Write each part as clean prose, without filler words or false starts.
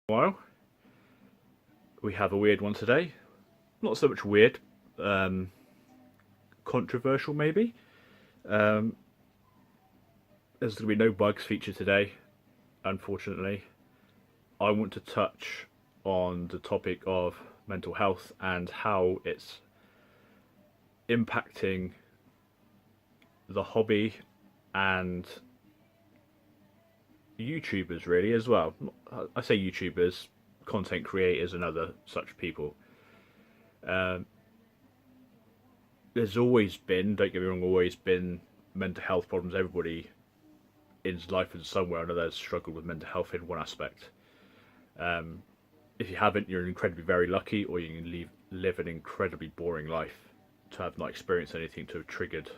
While we have a weird one today. Not so much weird, um, controversial maybe. Um, there's going to be no bugs feature today, unfortunately. I want to touch on the topic of mental health and how it's impacting the hobby and YouTubers really as well. I say YouTubers, content creators, and other such people. Um, there's always been, don't get me wrong, always been mental health problems. Everybody in life in some way or another has struggled with mental health in one aspect. Um, if you haven't, you're incredibly very lucky, or you can live an incredibly boring life to have not experienced anything to have triggered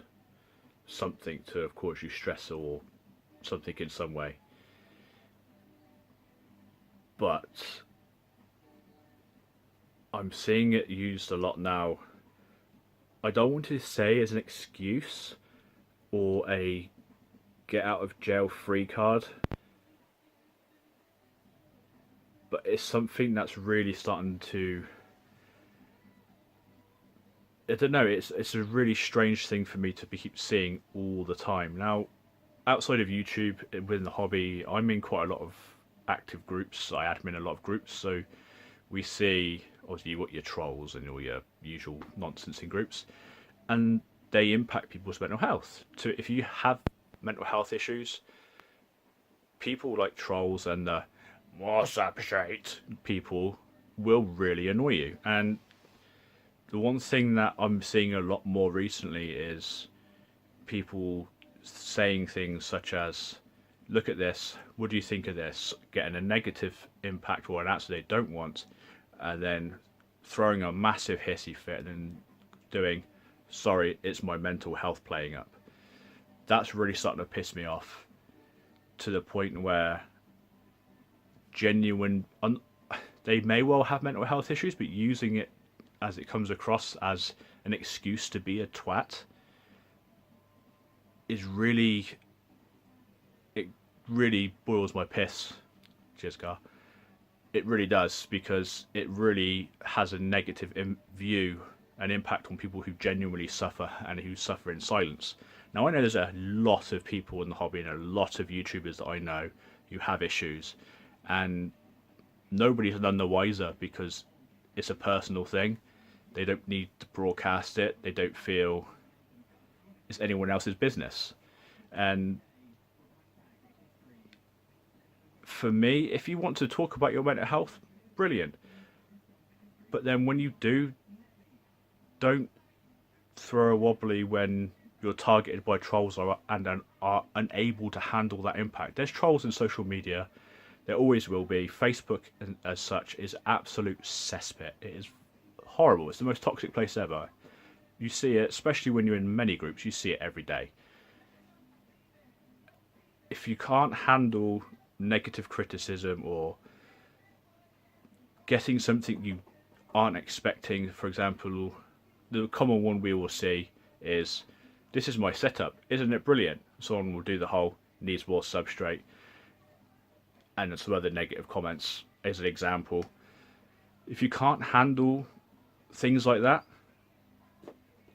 something to have caused you stress or something in some way. But I'm seeing it used a lot now. I don't want to say as an excuse or a get out of jail free card, but it's something that's really starting to. I don't know. It's a really strange thing for me to keep seeing all the time. Now, outside of YouTube, within the hobby, I'm in quite a lot of active groups. I admin a lot of groups, so we see obviously you got your trolls and all your usual nonsense in groups, and they impact people's mental health. So if you have mental health issues, people like trolls and the what's up shit people will really annoy you. And the one thing that I'm seeing a lot more recently is people saying things such as, look at this, what do you think of this? Getting a negative impact or an answer they don't want, and then throwing a massive hissy fit and then doing, sorry, it's my mental health playing up. That's really starting to piss me off to the point where genuine, they may well have mental health issues, but using it as it comes across as an excuse to be a twat is really, it really boils my piss. Cheers, car. It really does, because it really has a negative view, an impact on people who genuinely suffer and who suffer in silence. Now, I know there's a lot of people in the hobby and a lot of YouTubers that I know who have issues, and nobody's none the wiser because it's a personal thing. They don't need to broadcast it. They don't feel it's anyone else's business. And for me, if you want to talk about your mental health, brilliant. But then when you do, don't throw a wobbly when you're targeted by trolls and are unable to handle that impact. There's trolls in social media. There always will be. Facebook, as such, is absolute cesspit. It is horrible. It's the most toxic place ever. You see it, especially when you're in many groups. You see it every day. If you can't handle negative criticism or getting something you aren't expecting, for example, the common one we will see is, this is my setup, isn't it brilliant? Someone will do the whole needs more substrate, and some other negative comments as an example. If you can't handle things like that,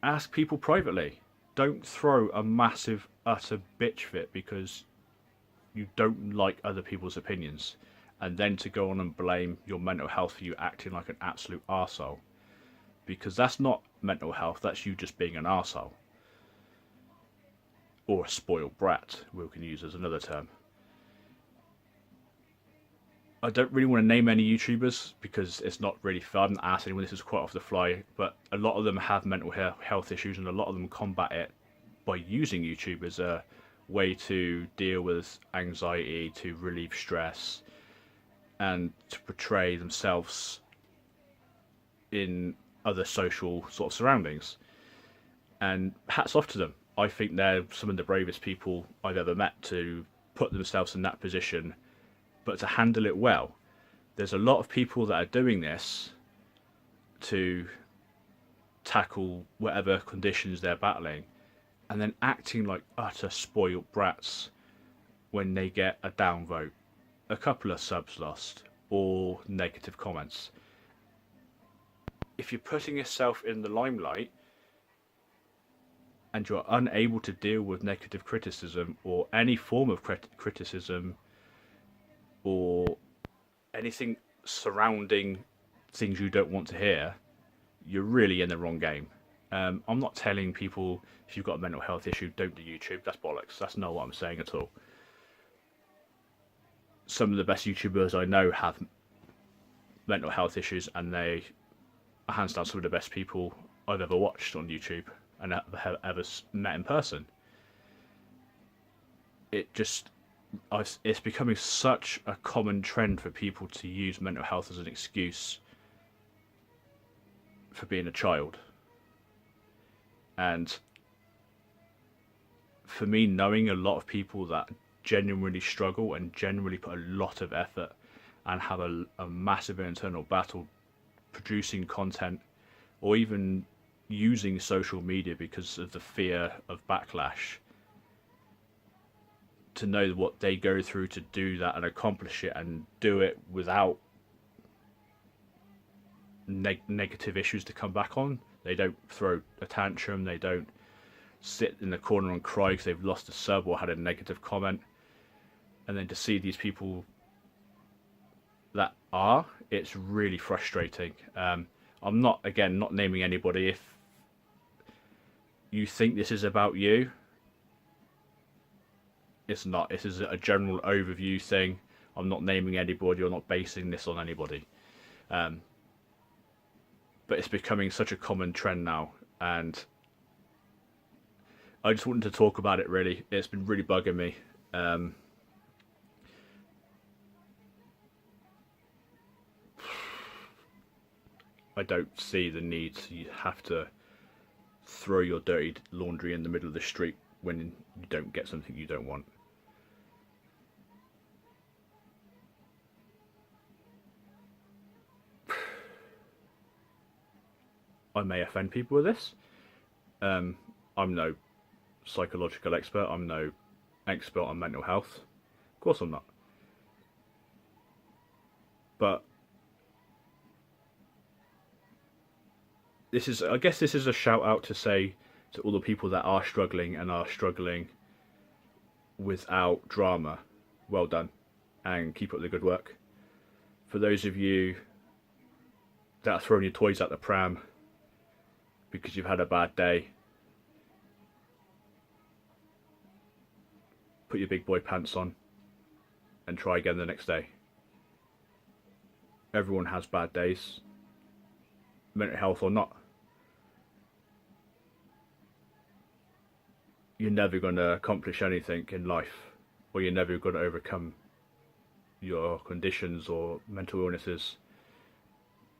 ask people privately. Don't throw a massive utter bitch fit because you don't like other people's opinions, and then to go on and blame your mental health for you acting like an absolute arsehole. Because that's not mental health, that's you just being an arsehole. Or a spoiled brat, we can use as another term. I don't really want to name any YouTubers because it's not really fair. I haven't asked anyone, this is quite off the fly, but a lot of them have mental health issues, and a lot of them combat it by using YouTube as a way to deal with anxiety, to relieve stress, and to portray themselves in other social sort of surroundings. And hats off to them. I think they're some of the bravest people I've ever met to put themselves in that position, but to handle it well. There's a lot of people that are doing this to tackle whatever conditions they're battling, and then acting like utter spoiled brats when they get a downvote, a couple of subs lost, or negative comments. If you're putting yourself in the limelight and you're unable to deal with negative criticism or any form of criticism or anything surrounding things you don't want to hear, you're really in the wrong game. I'm not telling people if you've got a mental health issue, don't do YouTube. That's bollocks. That's not what I'm saying at all. Some of the best YouTubers I know have mental health issues, and they are hands down some of the best people I've ever watched on YouTube and have ever met in person. It's becoming such a common trend for people to use mental health as an excuse for being a child. And for me, knowing a lot of people that genuinely struggle and genuinely put a lot of effort and have a massive internal battle producing content or even using social media because of the fear of backlash, to know what they go through to do that and accomplish it and do it without negative issues to come back on. They don't throw a tantrum, they don't sit in the corner and cry because they've lost a sub or had a negative comment. And then to see these people it's really frustrating. I'm not naming anybody. If you think this is about you, it's not. This is a general overview thing. I'm not naming anybody or not basing this on anybody. But it's becoming such a common trend now, and I just wanted to talk about it really. It's been really bugging me. I don't see the need to have to throw your dirty laundry in the middle of the street when you don't get something you don't want. I may offend people with this. I'm no psychological expert. I'm no expert on mental health. Of course I'm not. But I guess this is a shout out to say to all the people that are struggling and are struggling without drama. Well done, and keep up the good work. For those of you that are throwing your toys out the pram because you've had a bad day, put your big boy pants on and try again the next day. Everyone has bad days, mental health or not. You're never going to accomplish anything in life, or you're never going to overcome your conditions or mental illnesses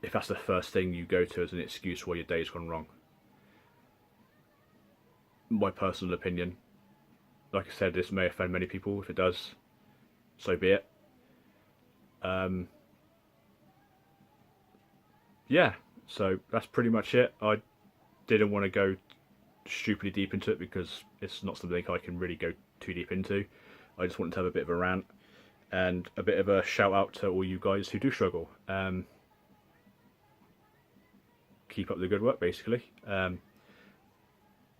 if that's the first thing you go to as an excuse why your day's gone wrong. My personal opinion. Like I said, this may offend many people. If it does, so be it. Yeah, so that's pretty much it. I didn't want to go stupidly deep into it because it's not something I can really go too deep into. I just wanted to have a bit of a rant and a bit of a shout out to all you guys who do struggle. Keep up the good work, basically.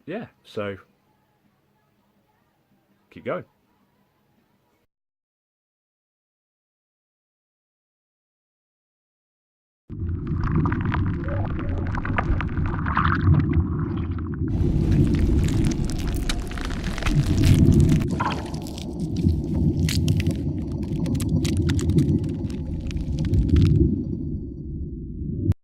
Yeah, so keep going.